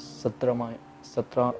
17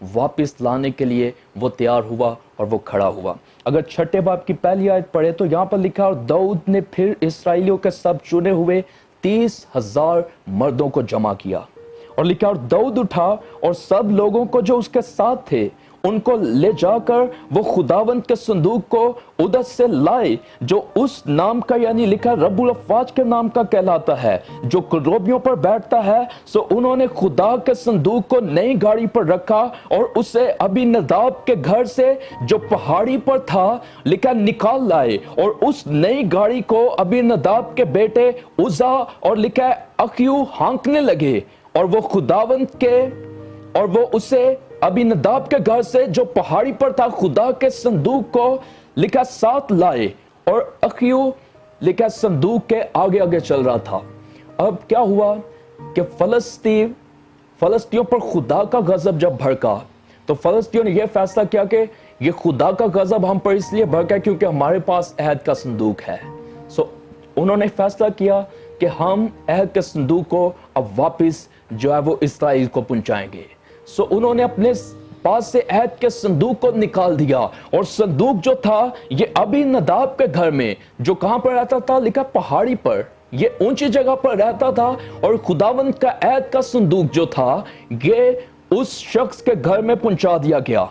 واپس لانے کے لیے وہ تیار ہوا اور وہ کھڑا ہوا۔ اگر چھٹے باب کی پہلی آیت پڑھے تو یہاں پر لکھا، اور داؤد نے پھر اسرائیلیوں کے سب چنے ہوئے 30,000 مردوں کو جمع کیا، اور لکھا، اور داؤد اٹھا اور سب لوگوں کو جو اس کے ساتھ تھے ان کو لے جا کر وہ خداوند کے صندوق کو ادھر سے لائے، جو اس نام کا یعنی لکھا رب الافواج کے نام کا کہلاتا ہے، جو کروبیوں پر بیٹھتا ہے۔ سو انہوں نے خدا کے صندوق کو نئی گاڑی پر رکھا اور اسے ابی نداب کے گھر سے جو پہاڑی پر تھا لکھا نکال لائے، اور اس نئی گاڑی کو ابی نداب کے بیٹے عزا اور لکھا اخیو ہانکنے لگے، اور وہ خداوند کے اور وہ اسے ابی نداب کے گھر سے جو پہاڑی پر تھا خدا کے صندوق کو لکھا ساتھ لائے، اور اخیو لکھا صندوق کے آگے آگے چل رہا تھا۔ اب کیا ہوا کہ فلسطینیوں پر خدا کا غضب جب بھڑکا تو فلسطینیوں نے یہ فیصلہ کیا کہ یہ خدا کا غضب ہم پر اس لیے بھڑکا کیونکہ ہمارے پاس عہد کا صندوق ہے۔ سو انہوں نے فیصلہ کیا کہ ہم عہد کے صندوق کو اب واپس جو ہے وہ اسرائیل کو پہنچائیں گے۔ سو انہوں نے اپنے پاس سے عہد کے صندوق کو نکال دیا، اور صندوق جو تھا یہ ابی نداب کے گھر میں، جو کہاں پر رہتا تھا لکھا پہاڑی پر، یہ اونچی جگہ پر رہتا تھا، اور خداوند کا عہد کا صندوق جو تھا یہ اس شخص کے گھر میں پہنچا دیا گیا۔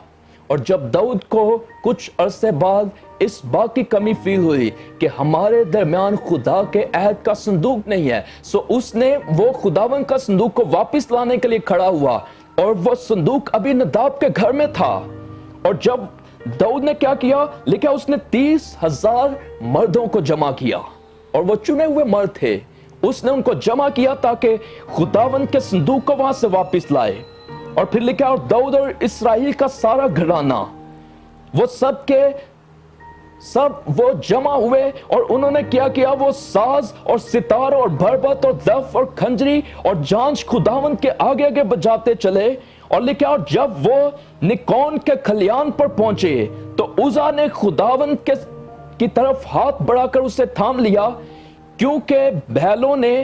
اور جب داؤد کو کچھ عرصے بعد اس بات کی کمی فیل ہوئی کہ ہمارے درمیان خدا کے عہد کا صندوق نہیں ہے، سو اس نے وہ خداوند کا صندوق کو واپس لانے کے لیے کھڑا ہوا، اور وہ صندوق ابی نداب کے گھر میں تھا۔ اور جب داؤد نے کیا کیا لکھا اس نے 30,000 مردوں کو جمع کیا، اور وہ چنے ہوئے مرد تھے، اس نے ان کو جمع کیا تاکہ خداوند کے صندوق کو وہاں سے واپس لائے۔ اور پھر لکھا، اور داؤد اور اسرائیل کا سارا گھرانہ وہ سب کے سب وہ جمع ہوئے، اور انہوں نے کیا کیا، وہ ساز اور ستار اور بھربت اور دف اور کھنجری اور جانچ خداوند کے آگے آگے بجاتے چلے۔ اور لکھا، اور جب وہ نکون کے کھلیان پر پہنچے تو عزا نے خداوند کی طرف ہاتھ بڑھا کر اسے تھام لیا، کیونکہ بیلوں نے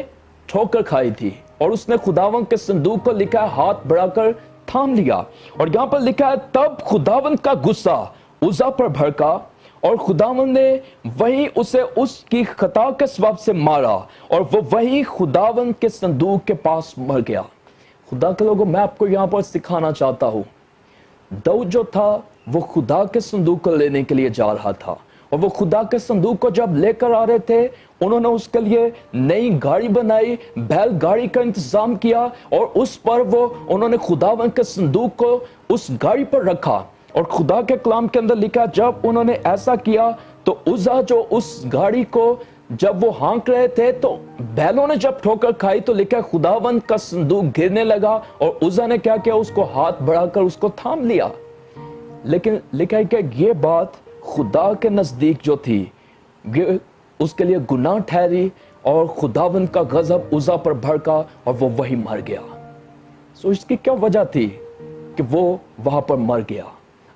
ٹھوکر کھائی تھی، اور اس نے خداوند کے صندوق کو لکھا ہاتھ بڑھا کر تھام لیا۔ اور یہاں پر لکھا ہے تب خداوند کا غصہ عزا پر بھڑکا، اور خداوند نے وہیں اسے اس کی خطا کے سبب سے مارا، اور وہ وہیں خداوند کے صندوق کے پاس مر گیا۔ خدا کے لوگوں، میں آپ کو یہاں پر سکھانا چاہتا ہوں، داؤد جو تھا وہ خدا کے صندوق کو لینے کے لیے جا رہا تھا، اور وہ خدا کے صندوق کو جب لے کر آ رہے تھے انہوں نے اس کے لیے نئی گاڑی بنائی، بیل گاڑی کا انتظام کیا، اور اس پر وہ انہوں نے خداوند کے صندوق کو اس گاڑی پر رکھا۔ اور خدا کے کلام کے اندر لکھا جب انہوں نے ایسا کیا تو عزا جو اس گاڑی کو جب وہ ہانک رہے تھے تو بیلوں نے جب ٹھوکر کھائی تو لکھا خداوند کا صندوق گرنے لگا، اور عزا نے کیا کیا، اس کو ہاتھ بڑھا کر اس کو تھام لیا۔ لیکن لکھا ہے کہ یہ بات خدا کے نزدیک جو تھی یہ اس کے لیے گناہ ٹھہری، اور خداوند کا غضب عزا پر بھڑکا اور وہ وہی مر گیا۔ سو اس کی کیا وجہ تھی کہ وہ وہاں پر مر گیا؟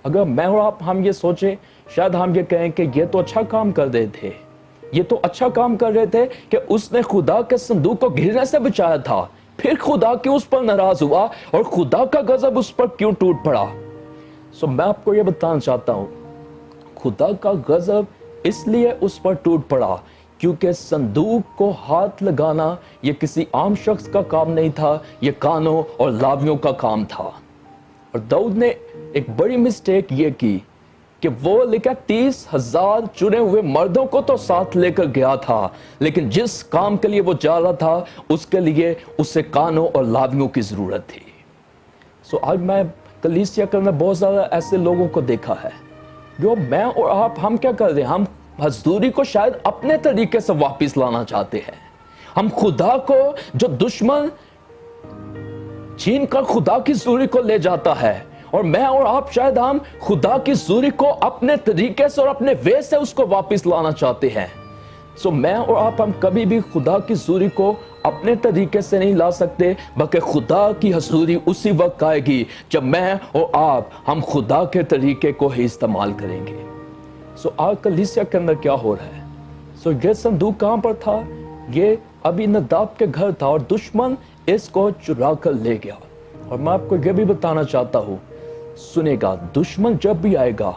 اگر میں اور آپ ہم یہ سوچیں، شاید ہم یہ کہیں کہ یہ تو اچھا کام کر رہے تھے، یہ تو اچھا کام کر رہے تھے کہ اس نے خدا کے صندوق کو گرنے سے بچایا تھا، پھر خدا کیوں اس پر ناراض ہوا اور خدا کا غضب اس پر کیوں ٹوٹ پڑا؟ سو میں آپ کو یہ بتانا چاہتا ہوں، خدا کا غضب اس لیے اس پر ٹوٹ پڑا کیونکہ صندوق کو ہاتھ لگانا یہ کسی عام شخص کا کام نہیں تھا، یہ کانوں اور لاویوں کا کام تھا۔ اور داؤد نے ایک بڑی مسٹیک یہ کی کہ وہ لکھا 30,000 چنے ہوئے مردوں کو تو ساتھ لے کر گیا تھا، لیکن جس کام کے لیے وہ جا رہا تھا اس کے لیے اسے کانوں اور لاویوں کی ضرورت تھی۔ سو آج میں کلیسیا کے اندر بہت زیادہ ایسے لوگوں کو دیکھا ہے جو میں اور آپ ہم کیا کر رہے ہیں، ہم حضوری کو شاید اپنے طریقے سے واپس لانا چاہتے ہیں، ہم خدا کو جو دشمن چھین کر خدا کی حضوری کو لے جاتا ہے، اور میں اور آپ شاید ہم خدا کی حضوری کو اپنے طریقے سے اور اپنے وے سے اس کو واپس لانا چاہتے ہیں۔ سو میں اور آپ ہم کبھی بھی خدا کی حضوری کو اپنے طریقے سے نہیں لا سکتے، بلکہ خدا کی حضوری اسی وقت آئے گی جب میں اور آپ ہم خدا کے طریقے کو ہی استعمال کریں گے۔ سو آج کلیسیا کے اندر کیا ہو رہا ہے؟ سو یہ صندوق کہاں پر تھا؟ یہ ابی نداب کے گھر تھا، اور دشمن اس کو چرا کر لے گیا۔ اور میں آپ کو یہ بھی بتانا چاہتا ہوں، سنے گا دشمن جب بھی آئے گا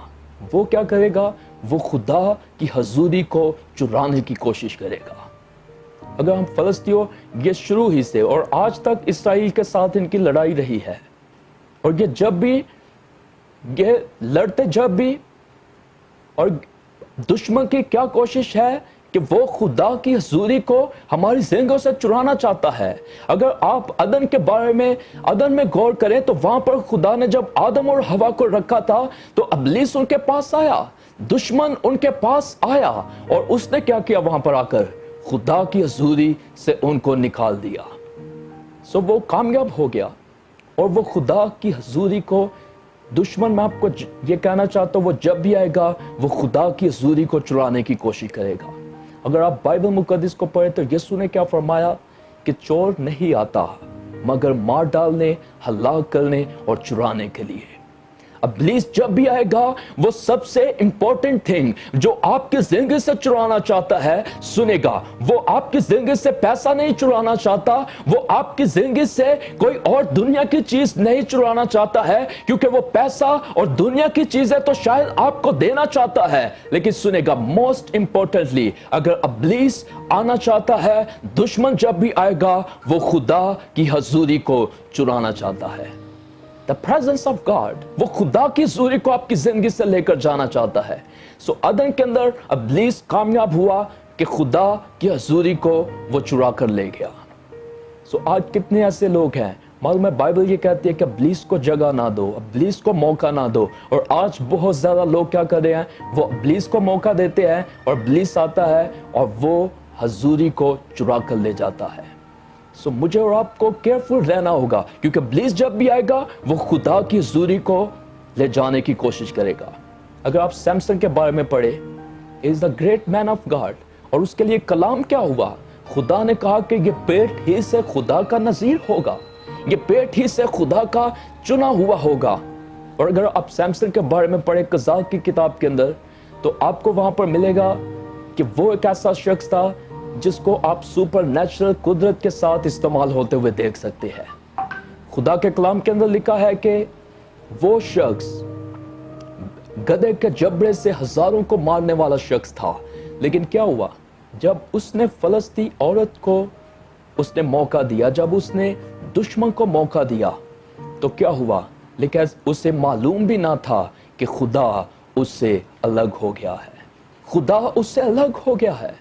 وہ کیا کرے گا؟ وہ خدا کی حضوری کو چرانے کی کوشش کرے گا۔ اگر ہم فلسطینیوں یہ شروع ہی سے اور آج تک اسرائیل کے ساتھ ان کی لڑائی رہی ہے، اور یہ جب بھی یہ لڑتے جب بھی، اور دشمن کی کیا کوشش ہے کہ وہ خدا کی حضوری کو ہماری زندگیوں سے چرانا چاہتا ہے۔ اگر آپ عدن کے بارے میں عدن میں غور کریں تو وہاں پر خدا نے جب آدم اور حوا کو رکھا تھا تو ابلیس ان کے پاس آیا، دشمن ان کے پاس آیا، اور اس نے کیا کیا؟ وہاں پر آ کر خدا کی حضوری سے ان کو نکال دیا۔ وہ کامیاب ہو گیا، اور وہ خدا کی حضوری کو دشمن، میں آپ کو یہ کہنا چاہتا ہوں، وہ جب بھی آئے گا وہ خدا کی حضوری کو چرانے کی کوشش کرے گا۔ اگر آپ بائبل مقدس کو پڑھیں تو یسوع نے کیا فرمایا کہ چور نہیں آتا مگر مار ڈالنے، ہلاک کرنے اور چرانے کے لیے۔ ابلیس جب بھی آئے گا وہ سب سے امپورٹنٹ تھنگ جو آپ کی زندگی سے چرانا چاہتا ہے سنے گا۔ وہ آپ کی زندگی سے پیسہ نہیں چرانا چاہتا، وہ آپ کی زندگی سے کوئی اور دنیا کی چیز نہیں چرانا چاہتا ہے، کیونکہ وہ پیسہ اور دنیا کی چیزیں تو شاید آپ کو دینا چاہتا ہے، لیکن سنے گا موسٹ امپورٹنٹلی اگر ابلیس آنا چاہتا ہے، دشمن جب بھی آئے گا وہ خدا کی حضوری کو چرانا چاہتا ہے۔ The presence of God، وہ خدا کی حضوری کو آپ کی زندگی سے لے کر جانا چاہتا ہے۔ عدن کے اندر ابلیس کامیاب ہوا کہ خدا کی حضوری کو وہ چرا کر لے گیا۔ آج کتنے ایسے لوگ ہیں، معلوم ہے بائبل یہ کہتی ہے کہ ابلیس کو جگہ نہ دو، ابلیس کو موقع نہ دو، اور آج بہت زیادہ لوگ کیا کر رہے ہیں؟ وہ ابلیس کو موقع دیتے ہیں، اور ابلیس آتا ہے اور وہ حضوری کو چرا کر لے جاتا ہے۔ مجھے اور آپ کو کیئرفل رہنا ہوگا، کیونکہ ابلیس جب بھی آئے گا وہ خدا کی حضوری کو لے جانے کی کوشش کرے گا۔ اگر آپ سیمسن کے بارے میں پڑھیں، is the great man of God, اور اس کے لیے کلام کیا ہوا؟ خدا نے کہا کہ یہ پیٹ ہی سے خدا کا نذیر ہوگا، یہ پیٹ ہی سے خدا کا چنا ہوا ہوگا۔ اور اگر آپ سیمسن کے بارے میں پڑھیں قضاء کی کتاب کے اندر، تو آپ کو وہاں پر ملے گا کہ وہ ایک ایسا شخص تھا جس کو آپ سپر نیچرل قدرت کے ساتھ استعمال ہوتے ہوئے دیکھ سکتے ہیں۔ خدا کے کلام کے اندر لکھا ہے کہ وہ شخص گدھے کے جبڑے سے ہزاروں کو مارنے والا شخص تھا، لیکن کیا ہوا؟ جب اس نے فلسطینی عورت کو اس نے موقع دیا، جب اس نے دشمن کو موقع دیا تو کیا ہوا؟ لیکن اسے معلوم بھی نہ تھا کہ خدا اس سے الگ ہو گیا ہے، خدا اس سے الگ ہو گیا ہے،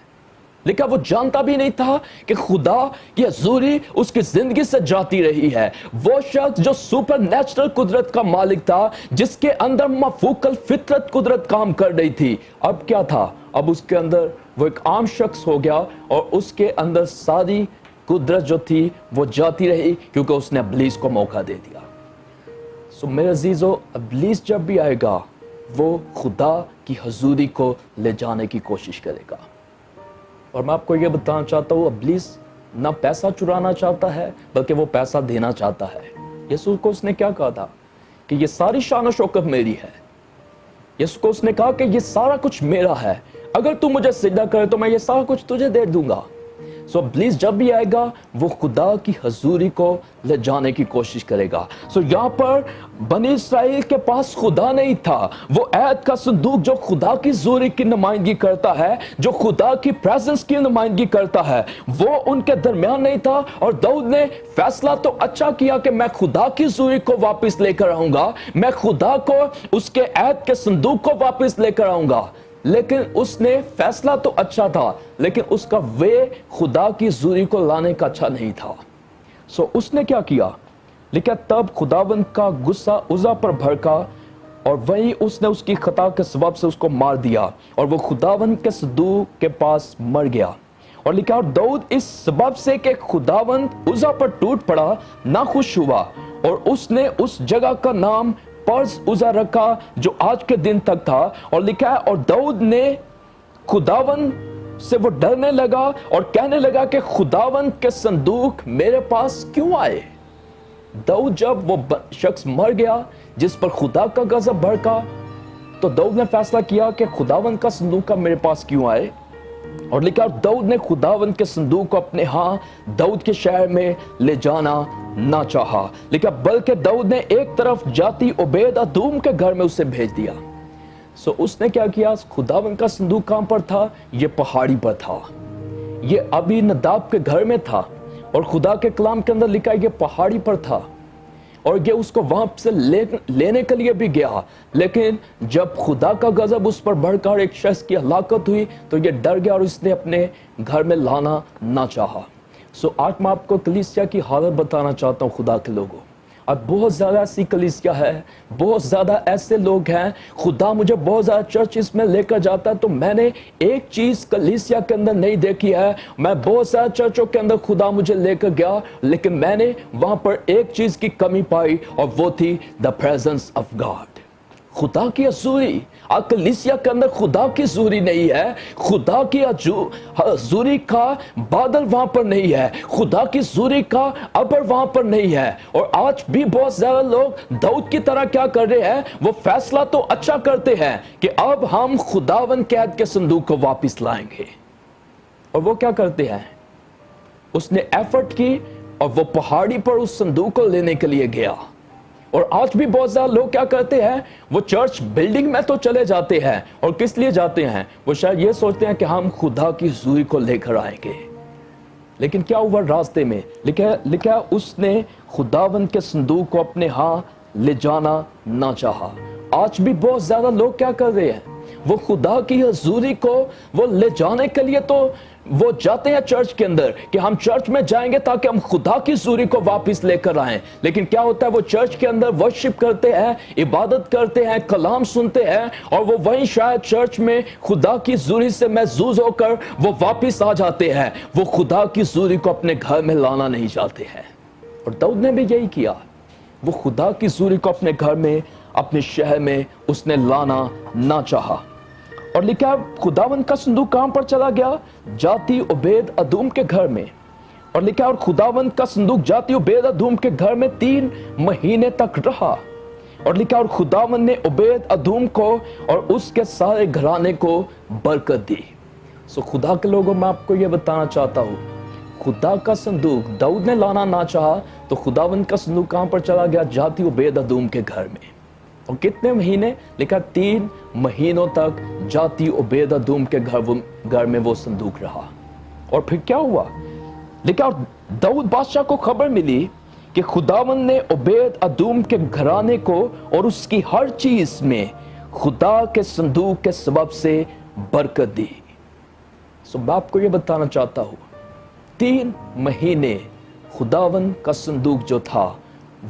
لیکن وہ جانتا بھی نہیں تھا کہ خدا کی حضوری اس کی زندگی سے جاتی رہی ہے۔ وہ شخص جو سپر نیچرل قدرت کا مالک تھا، جس کے اندر مفوق الفطرت قدرت کام کر رہی تھی، اب کیا تھا؟ اب اس کے اندر وہ ایک عام شخص ہو گیا، اور اس کے اندر ساری قدرت جو تھی وہ جاتی رہی، کیونکہ اس نے ابلیس کو موقع دے دیا۔ میرے عزیزو، ابلیس جب بھی آئے گا وہ خدا کی حضوری کو لے جانے کی کوشش کرے گا۔ اور میں آپ کو یہ بتانا چاہتا ہوں، ابلیس نہ پیسہ چرانا چاہتا ہے بلکہ وہ پیسہ دینا چاہتا ہے۔ یسوع کو اس نے کیا کہا تھا کہ یہ ساری شان و شوکت میری ہے۔ یسوع کو اس نے کہا کہ یہ سارا کچھ میرا ہے، اگر تو مجھے سجدہ کرے تو میں یہ سارا کچھ تجھے دے دوں گا۔ ابلیس جب بھی آئے گا وہ خدا کی حضوری کو لے جانے کی کوشش کرے گا۔ یہاں پر بنی اسرائیل کے پاس خدا نہیں تھا، وہ عہد کا صندوق جو خدا کی حضوری کی نمائندگی کرتا ہے، جو خدا کی پریزنس کی نمائندگی کرتا ہے، وہ ان کے درمیان نہیں تھا۔ اور داؤد نے فیصلہ تو اچھا کیا کہ میں خدا کی حضوری کو واپس لے کر آؤں گا، میں خدا کو اس کے عہد کے صندوق کو واپس لے کر آؤں گا، لیکن اس نے فیصلہ تو اچھا تھا، لیکن اس کا وے خدا کی حضوری کو لانے کا اچھا نہیں تھا۔ اس نے کیا کیا؟ لیکن تب خداوند کا غصہ عزا پر بھڑکا، اور وہی اس نے اس کی خطا کے سبب سے اس کو مار دیا، اور وہ خداوند کے صندوق کے پاس مر گیا۔ اور لکھا، اور داؤد اس سبب سے کہ خداوند عزا پر ٹوٹ پڑا ناخوش ہوا، اور اس نے اس جگہ کا نام پرز عزا رکھا جو آج کے دن تک تھا۔ اور لکھا ہے، اور داؤد نے خداوند سے وہ ڈرنے لگا اور کہنے لگا کہ خداوند کے صندوق میرے پاس کیوں آئے؟ داؤد جب وہ شخص مر گیا جس پر خدا کا غضب بھڑکا، تو داؤد نے فیصلہ کیا کہ خداوند کا صندوق کا میرے پاس کیوں آئے؟ اور لکھا داؤد نے خداوند کے صندوق کو اپنے ہاں داؤد کے شہر میں لے جانا نہ چاہا، لکھا بلکہ داؤد نے ایک طرف جاتی عبید ادوم کے گھر میں اسے بھیج دیا۔ اس نے کیا کیا؟ خداوند کا صندوق کہاں پر تھا؟ یہ پہاڑی پر تھا، یہ ابھی نداب کے گھر میں تھا، اور خدا کے کلام کے اندر لکھا یہ پہاڑی پر تھا، اور یہ اس کو وہاں سے لینے کے لیے بھی گیا، لیکن جب خدا کا غضب اس پر بڑھ کر ایک شخص کی ہلاکت ہوئی تو یہ ڈر گیا اور اس نے اپنے گھر میں لانا نہ چاہا۔ آج میں آپ کو کلیسیا کی حالت بتانا چاہتا ہوں خدا کے لوگوں۔ اب بہت زیادہ ایسی کلیسیا ہے، بہت زیادہ ایسے لوگ ہیں، خدا مجھے بہت زیادہ چرچز میں لے کر جاتا ہے تو میں نے ایک چیز کلیسیا کے اندر نہیں دیکھی ہے۔ میں بہت زیادہ چرچوں کے اندر خدا مجھے لے کر گیا، لیکن میں نے وہاں پر ایک چیز کی کمی پائی، اور وہ تھی دا پریزنس آف گاڈ، خدا کی حضوری۔ کلیسیا کے اندر خدا کی حضوری نہیں ہے، خدا کی حضوری کا بادل وہاں پر نہیں ہے، خدا کی حضوری کا ابر وہاں پر نہیں ہے۔ اور آج بھی بہت زیادہ لوگ داؤد کی طرح کیا کر رہے ہیں؟ وہ فیصلہ تو اچھا کرتے ہیں کہ اب ہم خداوند کے عہد کے صندوق کو واپس لائیں گے، اور وہ کیا کرتے ہیں؟ اس نے ایفرٹ کی اور وہ پہاڑی پر اس صندوق کو لینے کے لیے گیا۔ اور آج بھی بہت زیادہ لوگ کیا کرتے ہیں؟ وہ چرچ بلڈنگ میں تو چلے جاتے ہیں، اور کس لیے جاتے ہیں؟ وہ شاید یہ سوچتے ہیں کہ ہم خدا کی حضوری کو لے کر آئیں گے، لیکن کیا ہوا راستے میں؟ لکھا اس نے خداوند کے صندوق کو اپنے ہاں لے جانا نہ چاہا۔ آج بھی بہت زیادہ لوگ کیا کر رہے ہیں؟ وہ خدا کی حضوری کو وہ لے جانے کے لیے تو وہ جاتے ہیں چرچ کے اندر کہ ہم چرچ میں جائیں گے تاکہ ہم خدا کی حضوری کو واپس لے کر آئیں، لیکن کیا ہوتا ہے؟ وہ چرچ کے اندر ورشپ کرتے ہیں، عبادت کرتے ہیں، کلام سنتے ہیں، اور وہ وہیں شاید چرچ میں خدا کی حضوری سے محظوظ ہو کر وہ واپس آ جاتے ہیں، وہ خدا کی حضوری کو اپنے گھر میں لانا نہیں چاہتے ہیں۔ اور داؤد نے بھی یہی کیا، وہ خدا کی حضوری کو اپنے گھر میں، اپنے شہر میں اس نے لانا نہ چاہا۔ اور لکھا خداوند کا صندوق کہاں پر چلا گیا؟ جاتی عبید ادوم کے گھر میں۔ اور لکھا اور خداوند کا صندوق جاتی عبید ادوم کے گھر میں 3 مہینے تک رہا۔ اور لکھا اور خداوند نے عبید ادوم کو اور اس کے سارے گھرانے کو برکت دی۔ خدا کے لوگوں میں آپ کو یہ بتانا چاہتا ہوں، خدا کا صندوق داؤد نے لانا نہ چاہا تو خداوند کا صندوق کہاں پر چلا گیا؟ جاتی عبید ادوم کے گھر میں۔ اور کتنے مہینے؟ لکھا 3 مہینوں تک جاتی عبید ادوم کے گھر میں وہ صندوق رہا۔ اور پھر کیا ہوا؟ لکھا داؤد بادشاہ کو خبر ملی کہ خداوند نے عبید ادوم کے گھرانے کو اور اس کی ہر چیز میں خدا کے صندوق کے سبب سے برکت دی۔ میں آپ کو یہ بتانا چاہتا ہوں، 3 مہینے خداوند کا صندوق جو تھا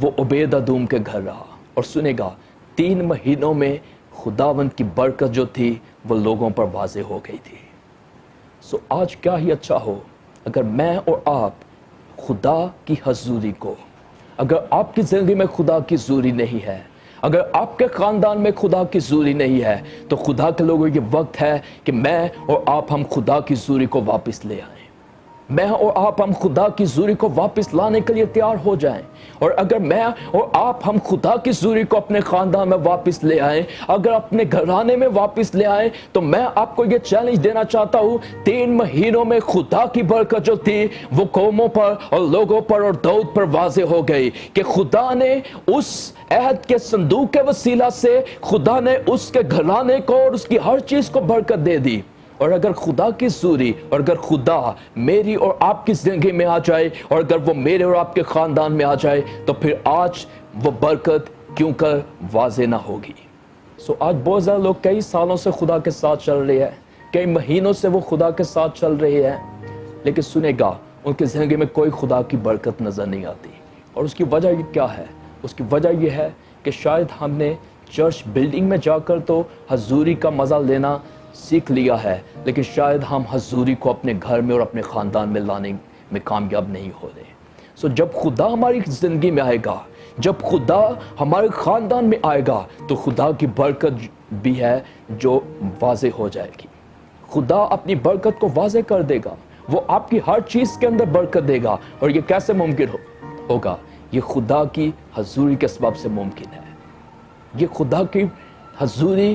وہ عبید ادوم کے گھر رہا، اور سنے گا 3 مہینوں میں خداوند کی برکت جو تھی وہ لوگوں پر واضح ہو گئی تھی۔ آج کیا ہی اچھا ہو اگر میں اور آپ خدا کی حضوری کو، اگر آپ کی زندگی میں خدا کی حضوری نہیں ہے، اگر آپ کے خاندان میں خدا کی حضوری نہیں ہے، تو خدا کے لوگوں یہ وقت ہے کہ میں اور آپ ہم خدا کی حضوری کو واپس لے آئیں، میں اور آپ ہم خدا کی حضوری کو واپس لانے کے لیے تیار ہو جائیں۔ اور اگر میں اور آپ ہم خدا کی حضوری کو اپنے خاندان میں واپس لے آئیں، اگر اپنے گھرانے میں واپس لے آئیں، تو میں آپ کو یہ چیلنج دینا چاہتا ہوں، 3 مہینوں میں خدا کی برکت جو تھی وہ قوموں پر اور لوگوں پر اور داؤد پر واضح ہو گئی کہ خدا نے اس عہد کے صندوق کے وسیلہ سے خدا نے اس کے گھرانے کو اور اس کی ہر چیز کو برکت دے دی۔ اور اگر خدا کی حضوری اور اگر خدا میری اور آپ کی زندگی میں آ جائے، اور اگر وہ میرے اور آپ کے خاندان میں آ جائے، تو پھر آج وہ برکت کیوں کر واضح نہ ہوگی؟ آج بہت زیادہ لوگ کئی سالوں سے خدا کے ساتھ چل رہے ہیں، کئی مہینوں سے وہ خدا کے ساتھ چل رہے ہیں، لیکن سنے گا ان کی زندگی میں کوئی خدا کی برکت نظر نہیں آتی۔ اور اس کی وجہ یہ کیا ہے؟ اس کی وجہ یہ ہے کہ شاید ہم نے چرچ بلڈنگ میں جا کر تو حضوری کا مزہ لینا سیکھ لیا ہے، لیکن شاید ہم حضوری کو اپنے گھر میں اور اپنے خاندان میں لانے میں کامیاب نہیں ہو رہے۔ جب خدا ہماری زندگی میں آئے گا، جب خدا ہمارے خاندان میں آئے گا، تو خدا کی برکت بھی ہے جو واضح ہو جائے گی۔ خدا اپنی برکت کو واضح کر دے گا، وہ آپ کی ہر چیز کے اندر برکت دے گا۔ اور یہ کیسے ممکن ہوگا؟ یہ خدا کی حضوری کے سبب سے ممکن ہے۔ یہ خدا کی حضوری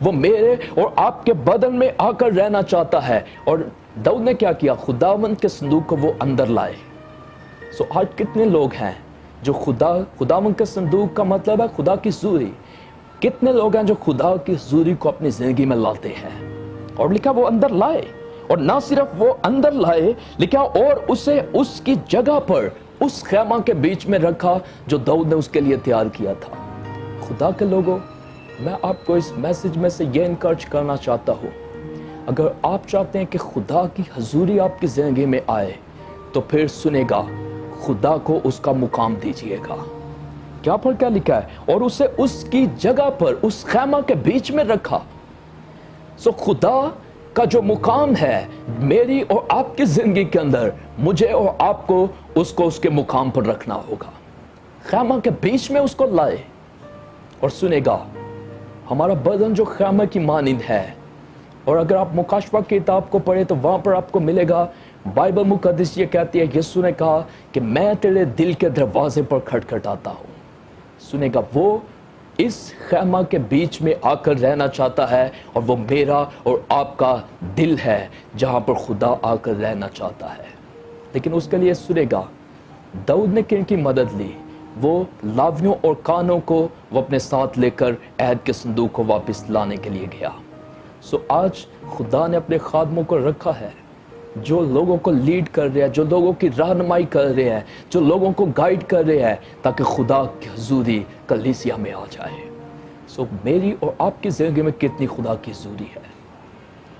وہ میرے اور آپ کے بدن میں آ کر رہنا چاہتا ہے۔ اور داؤد نے کیا کیا؟ خداوند کے صندوق کو وہ اندر لائے۔ آج کتنے لوگ ہیں جو خداوند کے صندوق کا مطلب ہے خدا کی حضوری، کتنے لوگ ہیں جو خدا کی حضوری کو اپنی زندگی میں لاتے ہیں؟ اور لکھا وہ اندر لائے، اور نہ صرف وہ اندر لائے، لکھا اور اسے اس کی جگہ پر اس خیمہ کے بیچ میں رکھا جو داؤد نے اس کے لیے تیار کیا تھا۔ خدا کے لوگوں، میں آپ کو اس میسج میں سے یہ انکرج کرنا چاہتا ہوں، اگر آپ چاہتے ہیں کہ خدا کی حضوری آپ کی زندگی میں آئے تو پھر سنے گا، خدا کو اس کا مقام دیجئے گا۔ کیا پر کیا لکھا ہے؟ اور اسے اس کی جگہ پر اس خیمہ کے بیچ میں رکھا۔ خدا کا جو مقام ہے میری اور آپ کی زندگی کے اندر، مجھے اور آپ کو اس کے مقام پر رکھنا ہوگا۔ خیمہ کے بیچ میں اس کو لائے، اور سنے گا ہمارا بدن جو خیمہ کی مانند ہے۔ اور اگر آپ مکاشفہ کی کتاب کو پڑھیں تو وہاں پر آپ کو ملے گا، بائبل مقدس یہ کہتی ہے، یسوع نے کہا کہ میں تیرے دل کے دروازے پر کھٹکھٹاتا ہوں۔ سنے گا وہ اس خیمہ کے بیچ میں آ کر رہنا چاہتا ہے، اور وہ میرا اور آپ کا دل ہے جہاں پر خدا آ کر رہنا چاہتا ہے۔ لیکن اس کے لیے سنے گا داؤد نے کن کی مدد لی؟ وہ لاویوں اور کانوں کو وہ اپنے ساتھ لے کر عہد کے صندوق کو واپس لانے کے لیے گیا۔ آج خدا نے اپنے خادموں کو رکھا ہے جو لوگوں کو لیڈ کر رہے ہیں، جو لوگوں کی رہنمائی کر رہے ہیں، جو لوگوں کو گائیڈ کر رہے ہیں، تاکہ خدا کی حضوری کلیسیا میں آ جائے۔ میری اور آپ کی زندگی میں کتنی خدا کی حضوری ہے؟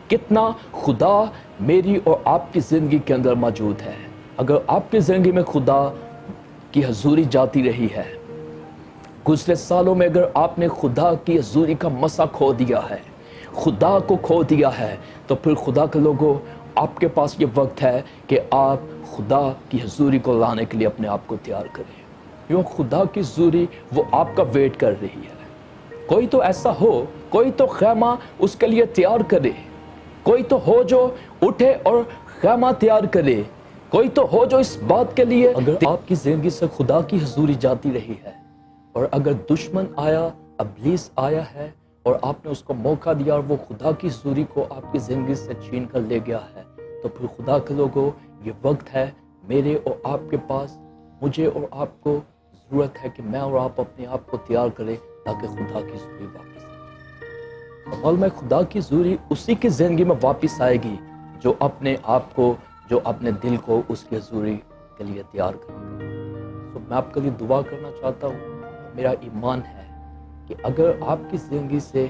کتنا خدا میری اور آپ کی زندگی کے اندر موجود ہے؟ اگر آپ کی زندگی میں خدا کی حضوری جاتی رہی ہے، گزرے سالوں میں اگر آپ نے خدا کی حضوری کا مسا کھو دیا ہے، خدا کو کھو دیا ہے، تو پھر خدا کے لوگوں، آپ کے پاس یہ وقت ہے کہ آپ خدا کی حضوری کو لانے کے لیے اپنے آپ کو تیار کریں۔ کیوں؟ خدا کی حضوری وہ آپ کا ویٹ کر رہی ہے۔ کوئی تو ایسا ہو، کوئی تو خیمہ اس کے لیے تیار کرے، کوئی تو ہو جو اٹھے اور خیمہ تیار کرے، کوئی تو ہو جو اس بات کے لیے، اگر آپ کی زندگی سے خدا کی حضوری جاتی رہی ہے، اور اگر دشمن آیا، ابلیس آیا ہے، اور آپ نے اس کو موقع دیا اور وہ خدا کی حضوری کو آپ کی زندگی سے چھین کر لے گیا ہے، تو پھر خدا کے لوگوں، یہ وقت ہے میرے اور آپ کے پاس، مجھے اور آپ کو ضرورت ہے کہ میں اور آپ اپنے آپ کو تیار کریں تاکہ خدا کی حضوری واپس آئے۔ معلوم ہے خدا کی حضوری اسی کی زندگی میں واپس آئے گی جو اپنے آپ کو، جو اپنے دل کو اس کی حضوری کے لیے تیار کرے گا۔ میں آپ کے لیے دعا کرنا چاہتا ہوں، میرا ایمان ہے کہ اگر آپ کی زندگی سے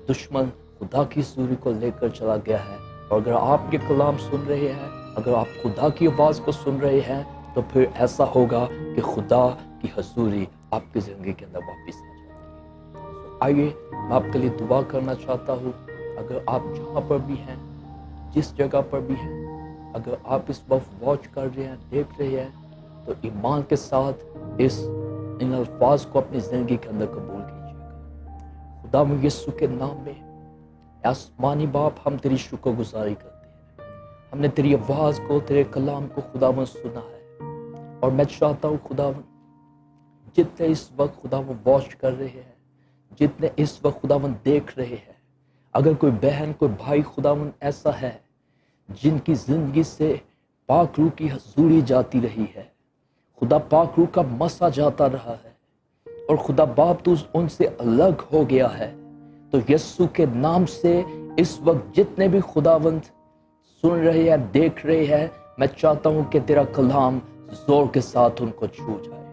دشمن خدا کی حضوری کو لے کر چلا گیا ہے، اور اگر آپ یہ کلام سن رہے ہیں، اگر آپ خدا کی آواز کو سن رہے ہیں، تو پھر ایسا ہوگا کہ خدا کی حضوری آپ کی زندگی کے اندر واپس آ جائے گی۔ آئیے میں آپ کے لیے دعا کرنا چاہتا ہوں، اگر آپ جہاں پر بھی ہیں، جس جگہ پر بھی ہیں، اگر آپ اس وقت واچ کر رہے ہیں، دیکھ رہے ہیں، تو ایمان کے ساتھ ان الفاظ کو اپنی زندگی کے اندر قبول کیجیے گا۔ خدا یسوع کے نام میں، آسمانی باپ، ہم تیری شکر گزاری کرتے ہیں، ہم نے تیری آواز کو، تیرے کلام کو خداوند سنا ہے، اور میں چاہتا ہوں خداوند جتنے اس وقت خداوند واچ کر رہے ہیں، جتنے اس وقت خداوند دیکھ رہے ہیں، اگر کوئی بہن، کوئی بھائی خداوند ایسا ہے جن کی زندگی سے پاک روح کی حضوری جاتی رہی ہے، خدا پاک روح کا مسا جاتا رہا ہے، اور خدا باپ تو ان سے الگ ہو گیا ہے، تو یسوع کے نام سے اس وقت جتنے بھی خداوند سن رہے ہیں، دیکھ رہے ہیں، میں چاہتا ہوں کہ تیرا کلام زور کے ساتھ ان کو چھو جائے۔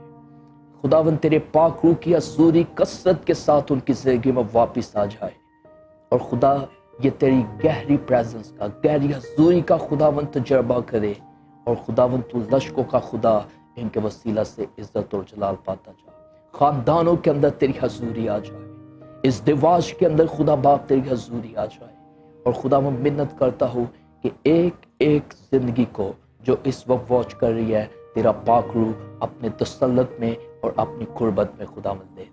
خداوند تیرے پاک روح کی حضوری کثرت کے ساتھ ان کی زندگی میں واپس آ جائے، اور خدا یہ تیری گہری پریزنس کا، گہری حضوری کا خداوند تجربہ کرے، اور خداوند تو لشکوں کا خدا ان کے وسیلہ سے عزت اور جلال پاتا جائے۔ خاندانوں کے اندر تیری حضوری آ جائے، اس دیواش کے اندر خدا باپ تیری حضوری آ جائے، اور خدا میں منت کرتا ہوں کہ ایک ایک زندگی کو جو اس وقت واچ کر رہی ہے، تیرا پاک روح اپنے تسلط میں اور اپنی قربت میں خدا مند دے دے،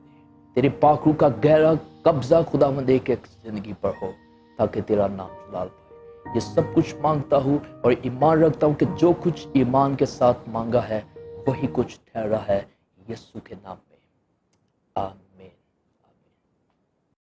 تیرے پاک روح کا گہرا قبضہ خدا مند ایک ایک زندگی پر ہو، تاکہ تیرا نام جلال پائے۔ یہ سب کچھ مانگتا ہوں اور ایمان رکھتا ہوں کہ جو کچھ ایمان کے ساتھ مانگا ہے وہی کچھ ٹھہرا ہے، یسوع کے نام میں، آمین۔